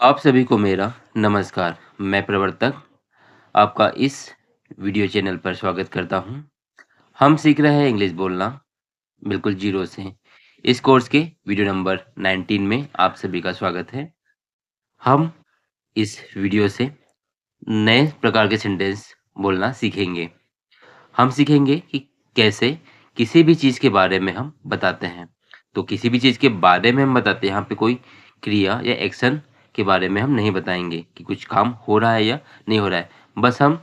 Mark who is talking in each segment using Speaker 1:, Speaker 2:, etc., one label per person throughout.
Speaker 1: आप सभी को मेरा नमस्कार। मैं प्रवर्तक आपका इस वीडियो चैनल पर स्वागत करता हूं। हम सीख रहे हैं इंग्लिश बोलना बिल्कुल ज़ीरो से। इस कोर्स के वीडियो नंबर 19 में आप सभी का स्वागत है। हम इस वीडियो से नए प्रकार के सेंटेंस बोलना सीखेंगे। हम सीखेंगे कि कैसे किसी भी चीज़ के बारे में हम बताते हैं। तो किसी भी चीज़ के बारे में हम बताते हैं, यहाँ पे कोई क्रिया या एक्शन के बारे में हम नहीं बताएँगे कि कुछ काम हो रहा है या नहीं हो रहा है। बस हम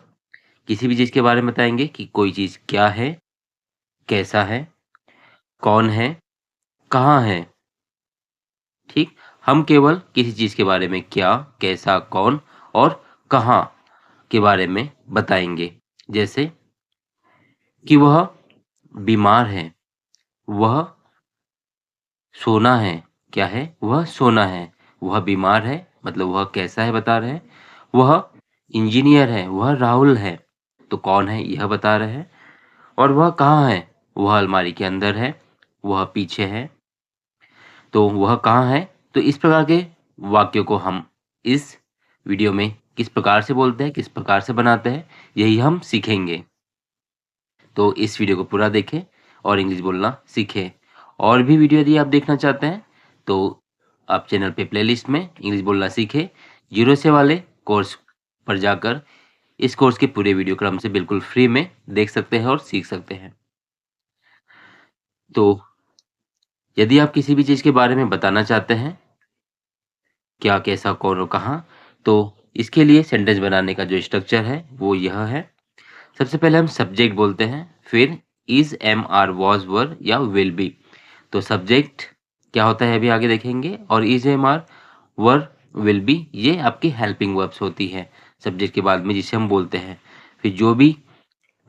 Speaker 1: किसी भी चीज़ के बारे में बताएँगे कि कोई चीज़ क्या है, कैसा है, कौन है, कहाँ है, ठीक? हम केवल किसी चीज़ के बारे में क्या, कैसा, कौन और कहाँ के बारे में बताएँगे। जैसे कि वह बीमार है, वह सोना है, क्या है? वह सोना है। वह बीमार है, मतलब वह कैसा है बता रहे हैं। वह इंजीनियर है, वह राहुल है। तो कौन है यह बता रहे हैं। और वह कहाँ है? वह अलमारी के अंदर है, वह पीछे है। तो वह कहाँ है? तो इस प्रकार के वाक्यों को हम इस वीडियो में किस प्रकार से बोलते हैं, किस प्रकार से बनाते हैं, यही हम सीखेंगे। तो इस वीडियो को पूरा देखें और इंग्लिश बोलना सीखें। और भी वीडियो यदि आप देखना चाहते हैं तो आप चैनल पे प्लेलिस्ट में इंग्लिश बोलना सीखें जीरो से वाले कोर्स पर जाकर इस कोर्स के पूरे वीडियो क्रम से बिल्कुल फ्री में देख सकते हैं और सीख सकते हैं। तो यदि आप किसी भी चीज़ के बारे में बताना चाहते हैं, क्या, कैसा, कौन और कहाँ, तो इसके लिए सेंटेंस बनाने का जो स्ट्रक्चर है वो यह है। सबसे पहले हम सब्जेक्ट बोलते हैं, फिर इज, एम, आर, वॉज, वर या विल बी। तो सब्जेक्ट क्या होता है अभी आगे देखेंगे, और is, am, are, were, will be ये आपकी हेल्पिंग वर्ब्स होती है सब्जेक्ट के बाद में जिसे हम बोलते हैं। फिर जो भी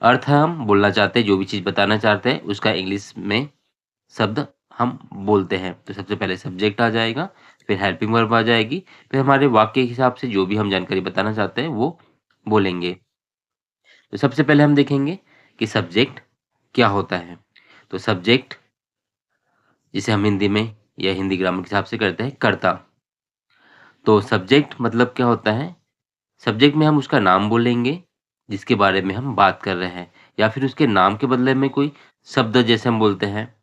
Speaker 1: अर्थ हम बोलना चाहते हैं, जो भी चीज़ बताना चाहते हैं उसका इंग्लिश में शब्द हम बोलते हैं। तो सबसे पहले सब्जेक्ट आ जाएगा, फिर हेल्पिंग वर्ब आ जाएगी, फिर हमारे वाक्य के हिसाब से जो भी हम जानकारी बताना चाहते हैं वो बोलेंगे। तो सबसे पहले हम देखेंगे कि सब्जेक्ट क्या होता है। तो सब्जेक्ट जिसे हम हिंदी में या हिंदी ग्रामर के हिसाब से करते हैं कर्ता। तो सब्जेक्ट मतलब क्या होता है? सब्जेक्ट में हम उसका नाम बोलेंगे जिसके बारे में हम बात कर रहे हैं, या फिर उसके नाम के बदले में कोई शब्द जैसे हम बोलते हैं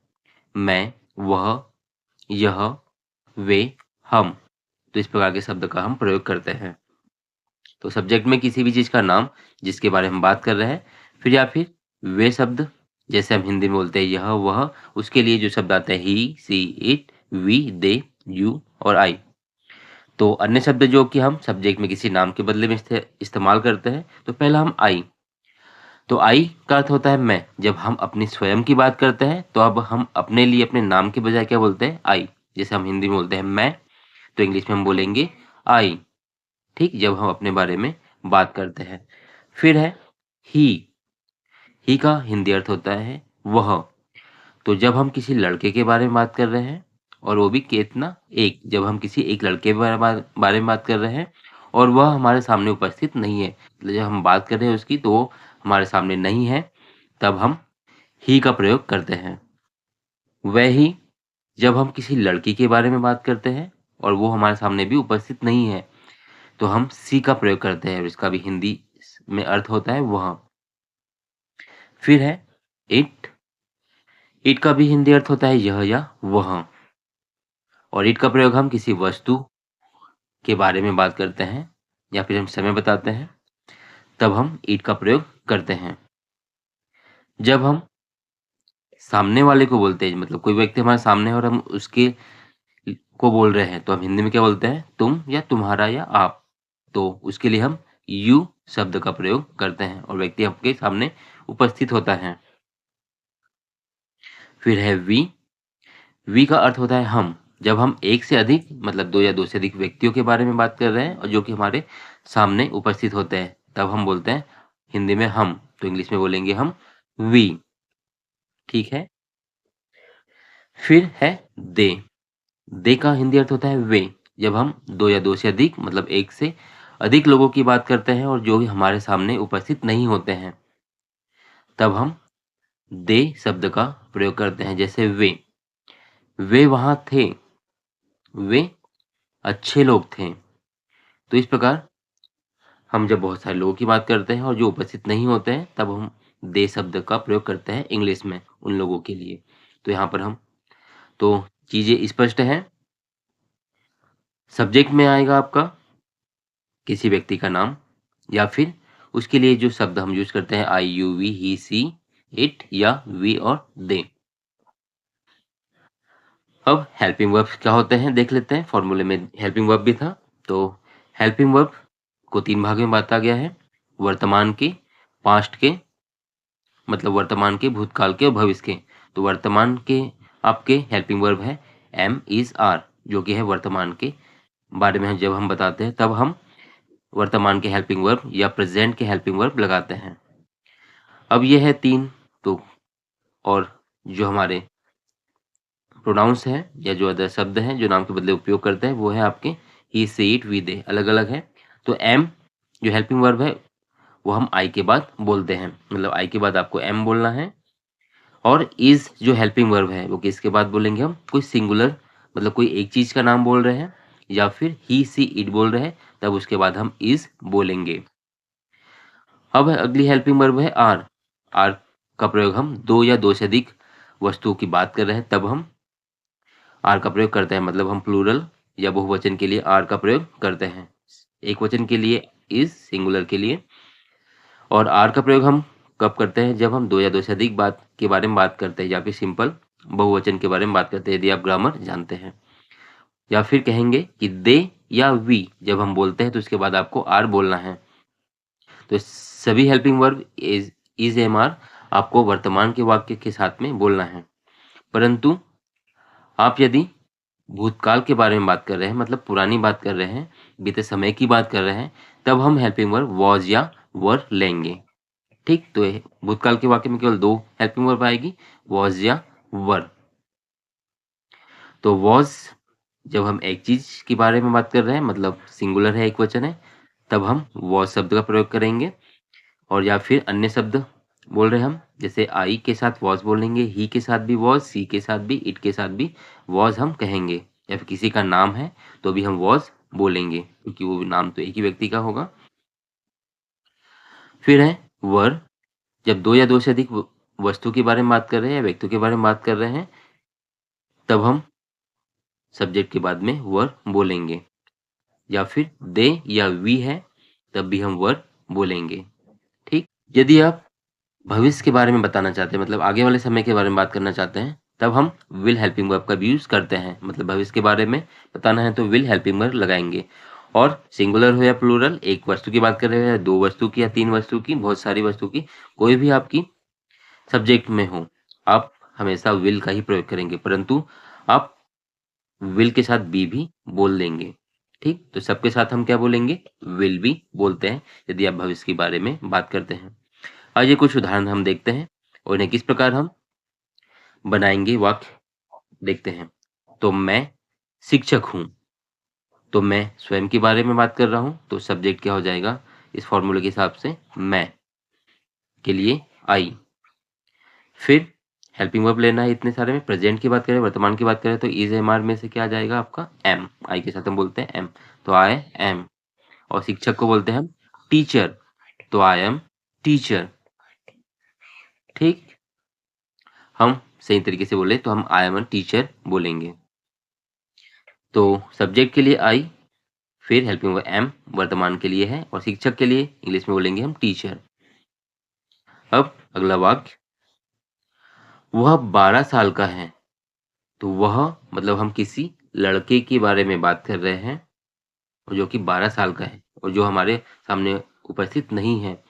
Speaker 1: मैं, वह, यह, वे, हम। तो इस प्रकार के शब्द का हम प्रयोग करते हैं। तो सब्जेक्ट में किसी भी चीज़ का नाम जिसके बारे में हम बात कर रहे हैं, फिर या फिर वे शब्द जैसे हम हिंदी में बोलते हैं यह, वह, उसके लिए जो शब्द आते हैं ही, she, it, we, they, you और आई। तो अन्य शब्द जो कि हम सब्जेक्ट में किसी नाम के बदले में इस्तेमाल करते हैं, तो पहला हम आई। तो आई का अर्थ होता है मैं। जब हम अपनी स्वयं की बात करते हैं तो अब हम अपने लिए अपने नाम के बजाय क्या बोलते हैं? आई। जैसे हम हिंदी में बोलते हैं मैं, तो इंग्लिश में हम बोलेंगे आई। ठीक, जब हम अपने बारे में बात करते हैं। फिर है ही। ही का हिंदी अर्थ होता है वह। तो जब हम किसी लड़के के बारे में बात कर रहे हैं, और वो भी कितना, एक, जब हम किसी एक लड़के के बारे में बात कर रहे हैं और वह हमारे सामने उपस्थित नहीं है, मतलब जब हम बात कर रहे हैं उसकी तो वो हमारे सामने नहीं है, तब हम ही का प्रयोग करते हैं। वह ही जब हम किसी लड़की के बारे में बात करते हैं और वो हमारे सामने भी उपस्थित नहीं है, तो हम सी का प्रयोग करते हैं और इसका भी हिंदी में अर्थ होता है वह। फिर है इट। इट का भी हिंदी अर्थ होता है यह या वह। और इट का प्रयोग हम किसी वस्तु के बारे में बात करते हैं या फिर हम समय बताते हैं, तब हम इट का प्रयोग करते हैं। जब हम सामने वाले को बोलते हैं, मतलब कोई व्यक्ति हमारे सामने है और हम उसके को बोल रहे हैं, तो हम हिंदी में क्या बोलते हैं? तुम या तुम्हारा या आप। तो उसके लिए हम यू शब्द का प्रयोग करते हैं और व्यक्ति आपके सामने उपस्थित होता है। फिर है वी। वी का अर्थ होता है हम। जब हम एक से अधिक, मतलब दो या दो से अधिक व्यक्तियों के बारे में बात कर रहे हैं और जो कि हमारे सामने उपस्थित होते हैं, तब हम बोलते हैं हिंदी में हम। तो इंग्लिश में बोलेंगे हम वी। ठीक है। फिर है दे। दे का हिंदी अर्थ होता है वे। जब हम दो या दो से अधिक, मतलब एक से अधिक लोगों की बात करते हैं और जो कि हमारे सामने उपस्थित नहीं होते हैं, तब हम दे शब्द का प्रयोग करते हैं। जैसे वे वहां थे, वे अच्छे लोग थे। तो इस प्रकार हम जब बहुत सारे लोगों की बात करते हैं और जो उपस्थित नहीं होते हैं, तब हम दे शब्द का प्रयोग करते हैं इंग्लिश में उन लोगों के लिए। तो यहाँ पर हम तो चीज़ें स्पष्ट हैं। सब्जेक्ट में आएगा आपका किसी व्यक्ति का नाम या फिर उसके लिए जो शब्द हम यूज़ करते हैं I, you, we, he, she, it या वी और दे। अब हेल्पिंग वर्ब्स क्या होते हैं देख लेते हैं। फॉर्मूले में हेल्पिंग वर्ब भी था। तो हेल्पिंग वर्ब को 3 भाग में बाँटा गया है। वर्तमान के, पास्ट के मतलब वर्तमान के, भूतकाल के और भविष्य के। तो वर्तमान के आपके हेल्पिंग वर्ब है एम, इज़, आर जो कि है वर्तमान के बारे में जब हम बताते हैं तब हम वर्तमान के हेल्पिंग वर्ब या प्रेज़ेंट के हेल्पिंग वर्ब लगाते हैं। अब ये है 3 तो और जो हमारे प्रोनाउंस हैं या जो अदर शब्द हैं जो नाम के बदले उपयोग करते हैं वो है आपके ही, सी, इट, वी, दे अलग-अलग है। तो एम जो हेल्पिंग वर्ब है वो हम आई के बाद बोलते हैं। मतलब आई के बाद आपको एम बोलना है। और इज़ जो हेल्पिंग वर्ब है वो किसके बाद बोलेंगे हम? कोई सिंगुलर मतलब कोई एक चीज़ का नाम बोल रहे हैं या फिर ही, सी, इट बोल रहे हैं तब उसके बाद हम इज़ बोलेंगे। अब अगली हेल्पिंग वर्ब है आर। आर का प्रयोग हम 2 या 2 से अधिक वस्तुओं की बात कर रहे हैं तब हम आर का प्रयोग करते हैं। मतलब हम प्लूरल या बहुवचन के लिए आर का प्रयोग करते हैं। एकवचन के लिए इज़, सिंगुलर के लिए। और आर का प्रयोग हम कब करते हैं? जब हम 2 या 2 से अधिक बात के बारे में बात करते हैं या फिर सिंपल बहुवचन के बारे में बात करते हैं यदि आप ग्रामर जानते हैं। या फिर कहेंगे कि दे या वी जब हम बोलते हैं तो उसके बाद आपको आर बोलना है। तो सभी helping verb is am are आपको वर्तमान के वाक्य के साथ में बोलना है। परंतु आप यदि भूतकाल के बारे में बात कर रहे हैं मतलब पुरानी बात कर रहे हैं, बीते समय की बात कर रहे हैं, तब हम हेल्पिंग वर्ब वाज़ या वर लेंगे। ठीक? तो भूतकाल के वाक्य में केवल 2 हेल्पिंग वर्ब आएगी, वाज़ या वर। तो वाज़ जब हम एक चीज़ के बारे में बात कर रहे हैं मतलब सिंगुलर है, एकवचन है, तब हम वाज़ शब्द का प्रयोग करेंगे। और या फिर अन्य शब्द बोल रहे हैं हम, जैसे आई के साथ वाज़ बोलेंगे, ही के साथ भी वाज़, सी के साथ भी, इट के साथ भी वाज़ हम कहेंगे। या फिर किसी का नाम है तो भी हम वाज़ बोलेंगे क्योंकि वो नाम तो एक ही व्यक्ति का होगा। फिर है वर, जब 2 या 2 से अधिक वस्तु के बारे में बात कर रहे हैं या व्यक्तियों के बारे में बात कर रहे हैं, तब हम सब्जेक्ट के बाद में वर बोलेंगे। या फिर दे या वी है, तब भी हम वर बोलेंगे। ठीक? यदि आप भविष्य के बारे में बताना चाहते हैं मतलब आगे वाले समय के बारे में बात करना चाहते हैं, तब हम विल हेल्पिंग वर्ब का भी यूज़ करते हैं। मतलब भविष्य के बारे में बताना है तो विल हेल्पिंग वर्ब लगाएँगे। और सिंगुलर हो या प्लूरल, एक वस्तु की बात कर रहे हैं या 2 वस्तु की या 3 वस्तु की, बहुत सारी वस्तु की, कोई भी आपकी सब्जेक्ट में हो, आप हमेशा विल का ही प्रयोग करेंगे। परंतु आप विल के साथ बी भी बोल देंगे। ठीक? तो सबके साथ हम क्या बोलेंगे? विल भी बोलते हैं यदि आप भविष्य के बारे में बात करते हैं। आइए कुछ उदाहरण हम देखते हैं और इन्हें किस प्रकार हम बनाएँगे वाक्य देखते हैं। तो मैं शिक्षक हूँ, तो मैं स्वयं के बारे में बात कर रहा हूँ, तो सब्जेक्ट क्या हो जाएगा इस फ़ॉर्मूले के हिसाब से मैं के लिए आई। फिर हेल्पिंग वर्ब लेना है इतने सारे में, प्रेज़ेंट की बात करें, वर्तमान की बात करें तो इज़ एम आर में से क्या आ जाएगा आपका एम, आई के साथ हम बोलते हैं एम, तो आई एम। और शिक्षक को बोलते हैं हम टीचर, तो आई एम टीचर। ठीक? हम सही तरीके से बोले तो हम आई एम अ टीचर बोलेंगे। तो सब्जेक्ट के लिए आई, फिर हेल्पिंग वर्ब एम वर्तमान के लिए है और शिक्षक के लिए इंग्लिश में बोलेंगे हम टीचर। अब अगला वाक्य, वह 12 साल का है, तो वह मतलब हम किसी लड़के के बारे में बात कर रहे हैं और जो कि 12 साल का है और जो हमारे सामने उपस्थित नहीं है,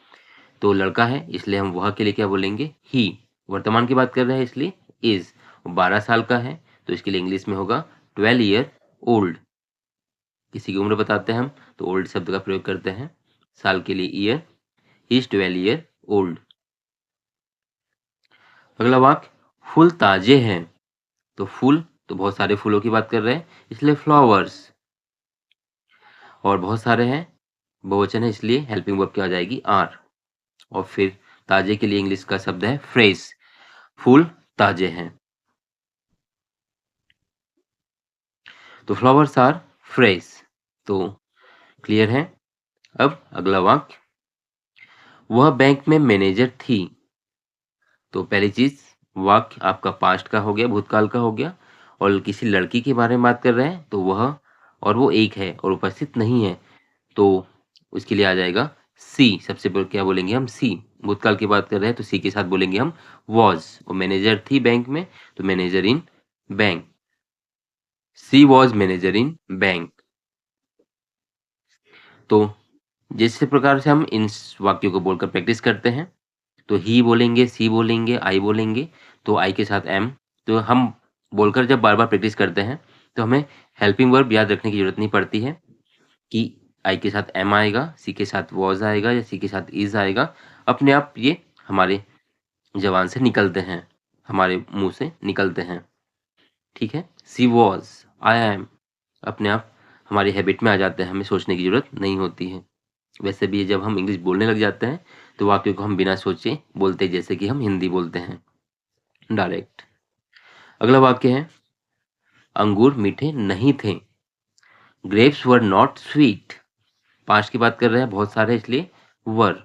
Speaker 1: तो लड़का है इसलिए हम वह के लिए क्या बोलेंगे ही। वर्तमान की बात कर रहे हैं इसलिए इज़। 12 साल का है तो इसके लिए इंग्लिश में होगा 12 ईयर ओल्ड। किसी की उम्र बताते हैं हम तो ओल्ड शब्द का प्रयोग करते हैं। साल के लिए year, he is 12 year old. अगला वाक्य, फूल ताजे हैं, तो फूल तो बहुत सारे फूलों की बात कर रहे हैं इसलिए फ्लावर्स। और बहुत सारे हैं, बहुवचन है इसलिए हेल्पिंग वर्ब क्या आ जाएगी आर। और फिर ताजे के लिए इंग्लिश का शब्द है फ्रेश, फूल ताजे हैं। तो फ्लावर्स आर फ्रेश। तो क्लियर है? अब अगला वाक्य, वह बैंक में मैनेजर थी। तो पहली चीज़, वाक्य आपका पास्ट का हो गया, भूतकाल का हो गया, और किसी लड़की के बारे में बात कर रहे हैं तो वह और वो एक है और उपस्थित नहीं है, तो उसके लिए आ जाएगा सी। सबसे पहले क्या बोलेंगे हम? सी। भूतकाल की बात कर रहे हैं तो सी के साथ बोलेंगे हम वॉज। वो मैनेजर थी बैंक में, तो manager in bank. She was manager in bank. तो जिस प्रकार से हम इन वाक्यों को बोलकर प्रैक्टिस करते हैं, तो ही बोलेंगे, सी बोलेंगे, आई बोलेंगे, तो आई के साथ एम। तो हम बोलकर जब बार-बार प्रैक्टिस करते हैं, तो हमें हेल्पिंग वर्ब याद रखने की ज़रूरत नहीं पड़ती है कि आई के साथ एम आएगा, सी के साथ वॉज़ आएगा या सी के साथ इज़ आएगा। अपने आप ये हमारे ज़बान से निकलते हैं, हमारे मुँह से निकलते हैं। ठीक है? शी वॉज़, आई एम, अपने आप हमारी हैबिट में आ जाते हैं, हमें सोचने की ज़रूरत नहीं होती है। वैसे भी जब हम इंग्लिश बोलने लग जाते हैं, तो वाक्य को हम बिना सोचे बोलते हैं, जैसे कि हम हिंदी बोलते हैं, डायरेक्ट। अगला वाक्य है, अंगूर मीठे नहीं थे। Grapes were not sweet. Past की बात कर रहे हैं, बहुत सारे इसलिए वर।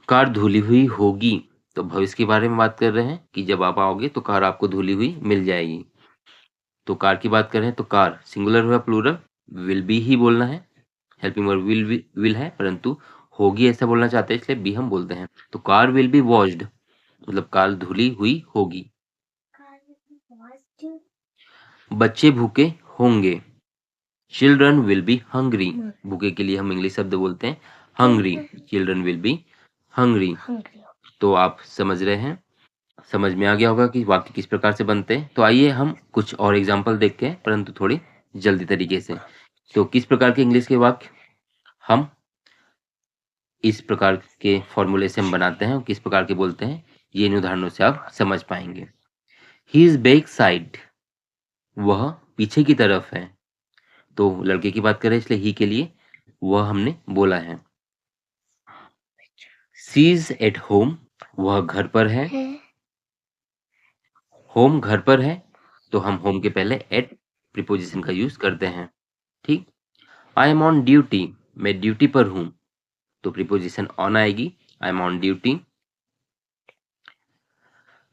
Speaker 1: कार धुली हुई होगी। तो भविष्य के बारे में बात कर रहे हैं कि जब आप आओगे तो कार आपको धुली हुई मिल जाएगी। तो कार की बात करें तो कार सिंगुलर हुआ, प्लूरल विल बी ही बोलना है। हेल्पिंग वर्ब विल है, परंतु होगी ऐसा बोलना चाहते हैं, इसलिए बी हम बोलते हैं। तो कार विल बी वॉश्ड, मतलब कार धुली हुई होगी। बच्चे भूखे होंगे। Children will be hungry. भूखे के लिए हम इंग्लिश शब्द बोलते हैं hungry. Children will be hungry. तो आप समझ रहे हैं, समझ में आ गया होगा कि वाक्य किस प्रकार से बनते हैं। तो आइए हम कुछ और एग्जाम्पल देखते हैं, परंतु थोड़ी जल्दी तरीके से। तो किस प्रकार के इंग्लिश के वाक्य हम इस प्रकार के फॉर्मूले से हम बनाते हैं और किस प्रकार के बोलते हैं, ये इन उदाहरणों से आप समझ पाएंगे। ही इज बैक साइड, वह पीछे की तरफ है। तो लड़के की बात करें इसलिए ही के लिए वह हमने बोला है। सी इज एट होम, वह घर पर है। होम घर पर है, तो हम होम के पहले एट प्रीपोजिशन का यूज करते हैं। ठीक। आई एम ऑन ड्यूटी, मैं ड्यूटी पर हूं, तो प्रीपोजिशन ऑन आएगी, I am on duty.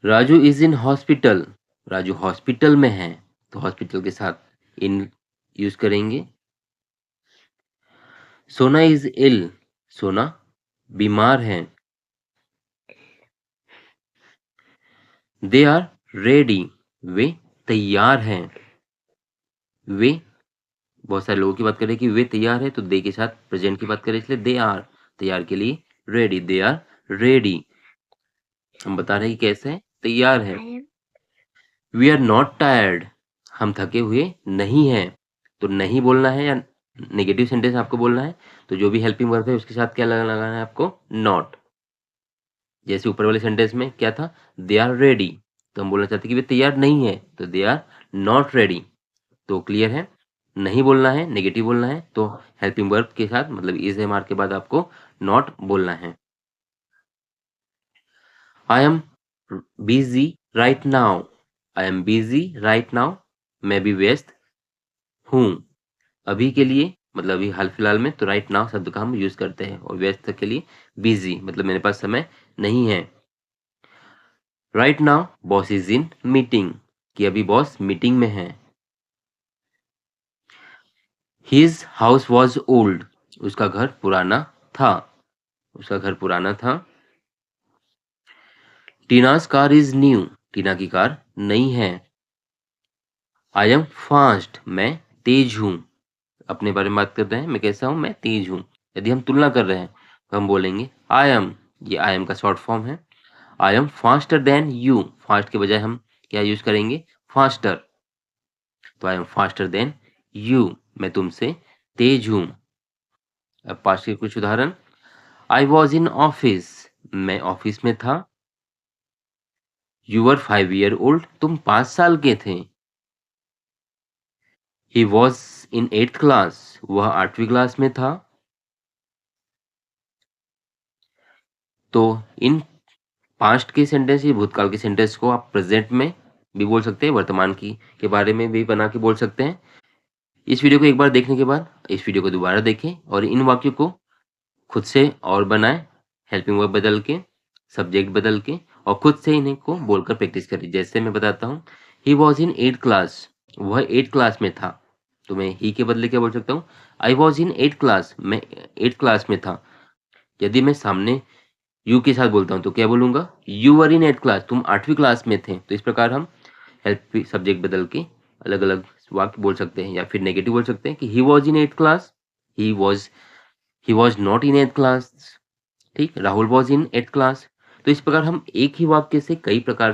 Speaker 1: Raju is in hospital, Raju hospital में है, तो हॉस्पिटल के साथ इन यूज करेंगे। सोना इज इल, सोना बीमार है। दे आर रेडी, वे तैयार हैं। वे, बहुत सारे लोगों की बात करें कि वे तैयार है, तो दे के साथ प्रेजेंट की बात करें इसलिए दे आर, तैयार के लिए रेडी, दे आर रेडी। हम बता रहे हैं कि कैसे है, तैयार है। वी आर नॉट टायर्ड, हम थके हुए नहीं हैं। तो नहीं बोलना है या नेगेटिव सेंटेंस आपको बोलना है, तो जो भी हेल्पिंग वर्ब है उसके साथ क्या लगाना है आपको? नॉट। जैसे ऊपर वाले सेंटेंस में क्या था, दे आर रेडी, तो हम बोलना चाहते हैं कि वे तैयार नहीं है, तो दे आर नॉट रेडी। तो क्लियर है, नहीं बोलना है, नेगेटिव बोलना है, तो हेल्पिंग वर्ब के साथ मतलब इज एम आर के बाद आपको नॉट बोलना है। I am busy right now, I am busy right now, मैं भी व्यस्त हूँ। अभी के लिए मतलब अभी हाल फिलहाल में, तो राइट नाउ शब्द का हम यूज करते हैं, और व्यस्त के लिए बिजी, मतलब मेरे पास समय नहीं है। Right now boss is in meeting, कि अभी बॉस मीटिंग में है। हिज हाउस वॉज ओल्ड, उसका घर पुराना था, उसका घर पुराना था। टीना's कार इज न्यू, टीना की कार नई है। आई एम फास्ट, मैं तेज हूँ। अपने बारे में बात कर रहे हैं, मैं कैसा हूँ? मैं तेज हूँ। यदि हम तुलना कर रहे हैं तो हम बोलेंगे आई एम, ये आई एम का शॉर्ट फॉर्म है। I am faster than you, fast के बजाय हम क्या यूज करेंगे? फास्टर। तो I am faster than you, मैं तुमसे तेज हूँ। अब पास्ट के कुछ उदाहरण, आई वॉज इन ऑफिस, मैं ऑफिस में था। यू वर 5 ईयर ओल्ड, तुम 5 साल के थे। He was in 8th class, वह 8वीं क्लास में था। तो इन पास्ट के सेंटेंस या भूतकाल के सेंटेंस को आप प्रेजेंट में भी बोल सकते हैं, वर्तमान की के बारे में भी बना के बोल सकते हैं, इस वीडियो को एक बार देखने के बाद इस वीडियो को दोबारा देखें और इन वाक्यों को खुद से और बनाएं, हेल्पिंग वर्ब बदल के, सब्जेक्ट बदल के, और खुद से इन्हें को बोलकर प्रैक्टिस करें। जैसे मैं बताता हूँ, he was in 8th class, वह 8th क्लास में था, तो मैं ही के बदले क्या बोल सकता हूँ, आई वॉज इन 8th क्लास, मैं 8th क्लास में था। यदि मैं सामने यू के साथ बोलता हूँ तो क्या बोलूंगा, you were in 8th class, तुम 8वीं क्लास में थे। तो इस प्रकार हम हेल्प सब्जेक्ट बदल के अलग अलग वाक्य बोल सकते हैं, या फिर नेगेटिव बोल सकते हैं कि he was in 8th class, he was not in 8th class. ठीक, Rahul was in 8th class. तो इस प्रकार हम एक ही वाक्य से कई प्रकार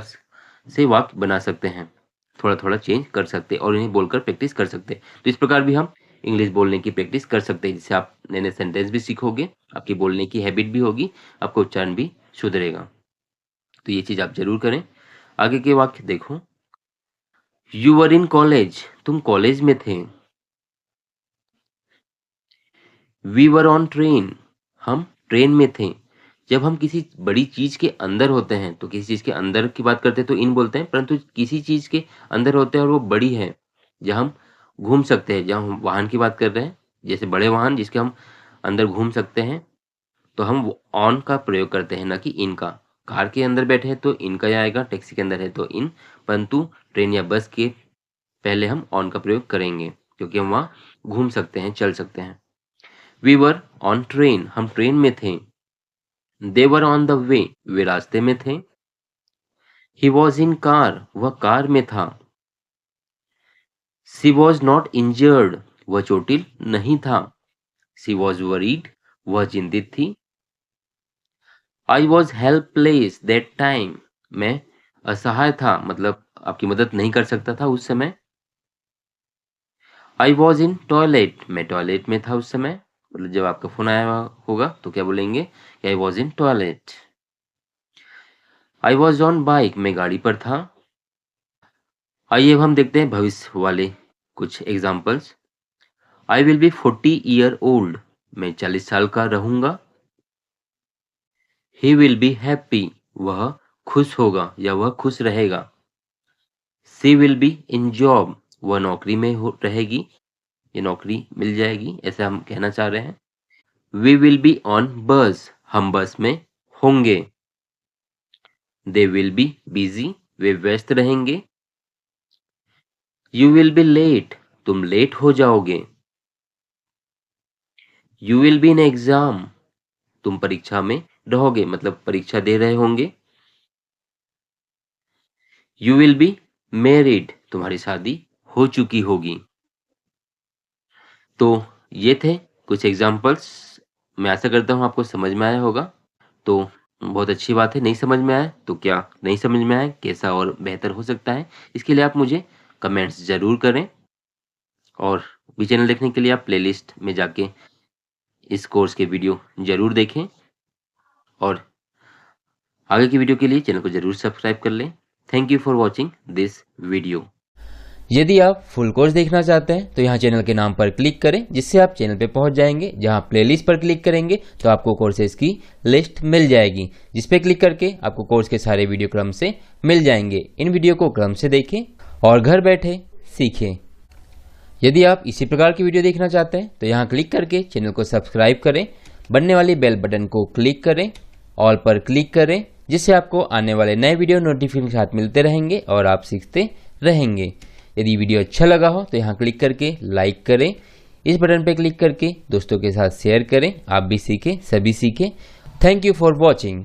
Speaker 1: से वाक्य बना सकते हैं, थोड़ा थोड़ा चेंज कर सकते हैं और इन्हें बोलकर प्रैक्टिस कर सकते हैं। तो इस प्रकार भी हम इंग्लिश बोलने की प्रैक्टिस कर सकते हैं, जिससे आप नए नए सेंटेंस भी सीखोगे, आपकी बोलने की हैबिट भी होगी, आपका उच्चारण भी सुधरेगा। तो ये चीज आप जरूर करें। आगे के वाक्य देखो, यू वर इन कॉलेज, तुम कॉलेज में थे। वी वर ऑन ट्रेन, हम ट्रेन में थे। जब हम किसी बड़ी चीज के अंदर होते हैं तो किसी चीज के अंदर की बात करते हैं तो इन बोलते हैं, परंतु किसी चीज के अंदर होते हैं और वो बड़ी है, जहाँ हम घूम सकते हैं, जहाँ हम वाहन की बात कर रहे हैं, जैसे बड़े वाहन जिसके हम अंदर घूम सकते हैं, तो हम ऑन का प्रयोग करते हैं, ना कि इन का। कार के अंदर बैठे हैं तो इन का ही आएगा, टैक्सी के अंदर है तो इन, परंतु ट्रेन या बस के पहले हम ऑन का प्रयोग करेंगे, क्योंकि हम वहाँ घूम सकते हैं, चल सकते हैं। वी वर ऑन ट्रेन, हम ट्रेन में थे। दे वर ऑन द वे, वे रास्ते में थे। ही वॉज इन कार, वह कार में था। सी वॉज नॉट इंजर्ड, वह चोटिल नहीं था। सी वॉज वरीड, वह चिंतित थी। I was helpless that time, मैं असहाय था, मतलब आपकी मदद नहीं कर सकता था उस समय। आई वॉज इन टॉयलेट, मैं टॉयलेट में था उस समय, मतलब जब आपका फोन आया होगा तो क्या बोलेंगे, आई was in toilet. I was on bike, मैं गाड़ी पर था। आइए अब हम देखते हैं भविष्य वाले कुछ examples. I will be 40 year old, मैं 40 साल का रहूंगा। ही विल बी हैप्पी, वह खुश होगा या वह खुश रहेगा। सी विल बी इन जॉब, वह नौकरी में रहेगी, ये नौकरी मिल जाएगी, ऐसा हम कहना चाह रहे हैं। वी विल बी ऑन बस, हम बस में होंगे। दे विल बी बिजी, वे व्यस्त रहेंगे। यू विल बी लेट, तुम लेट हो जाओगे। You will be in exam, तुम परीक्षा में रहोगे, मतलब परीक्षा दे रहे होंगे। यू विल बी मैरिड, तुम्हारी शादी हो चुकी होगी। तो ये थे कुछ एग्जाम्पल्स, मैं आशा करता हूँ आपको समझ में आया होगा। तो बहुत अच्छी बात है, नहीं समझ में आया तो क्या नहीं समझ में आया, कैसा और बेहतर हो सकता है, इसके लिए आप मुझे कमेंट्स जरूर करें। और भी चैनल देखने के लिए आप प्लेलिस्ट में जाके इस कोर्स के वीडियो जरूर देखें, और आगे की वीडियो के लिए चैनल को जरूर सब्सक्राइब कर लें। Thank you for watching this video.
Speaker 2: यदि आप फुल कोर्स देखना चाहते हैं तो यहाँ चैनल के नाम पर क्लिक करें, जिससे आप चैनल पे पहुंच जाएंगे। जहां प्लेलिस्ट पर क्लिक करेंगे तो आपको कोर्सेज की लिस्ट मिल जाएगी, जिस पे क्लिक करके आपको कोर्स के सारे वीडियो क्रम से मिल जाएंगे। इन वीडियो को क्रम से देखें और घर बैठे सीखें। यदि आप इसी प्रकार की वीडियो देखना चाहते हैं तो यहाँ क्लिक करके चैनल को सब्सक्राइब करें, बनने वाली बेल बटन को क्लिक करें, ऑल पर क्लिक करें, जिससे आपको आने वाले नए वीडियो नोटिफिकेशन के साथ मिलते रहेंगे और आप सीखते रहेंगे। यदि वीडियो अच्छा लगा हो तो यहाँ क्लिक करके लाइक करें, इस बटन पर क्लिक करके दोस्तों के साथ शेयर करें। आप भी सीखें, सभी सीखें। Thank you for watching.